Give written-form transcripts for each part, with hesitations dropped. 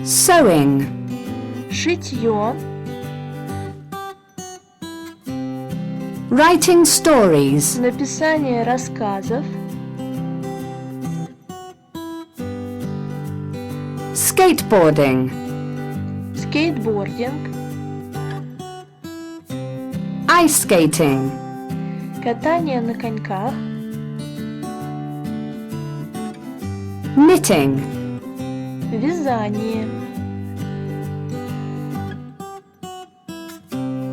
Sewing. Шитье. Writing stories. Написание рассказов. Skateboarding. Скейтбординг. Ice skating. Катание на коньках. Knitting. Вязание.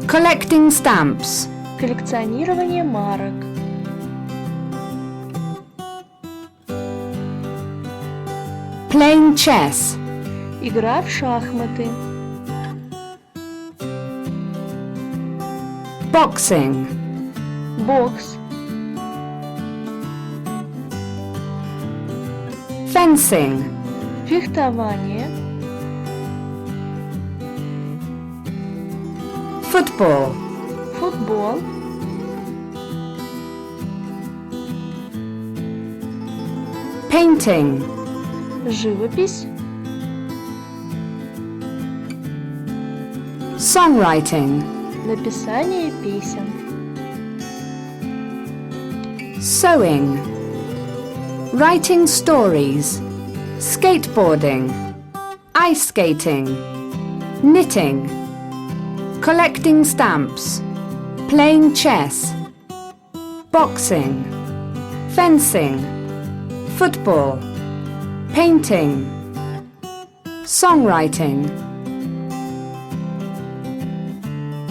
Collecting stamps. Коллекционирование марок. Playing chess. Игра в шахматы. Boxing. Бокс. Fencing. Фехтование. Football. Футбол. Painting. Живопись. Songwriting. Написание песен. Sewing. Writing stories. Skateboarding. Ice skating. Knitting. Collecting stamps. Playing chess. Boxing. Fencing. Football. Painting. Songwriting.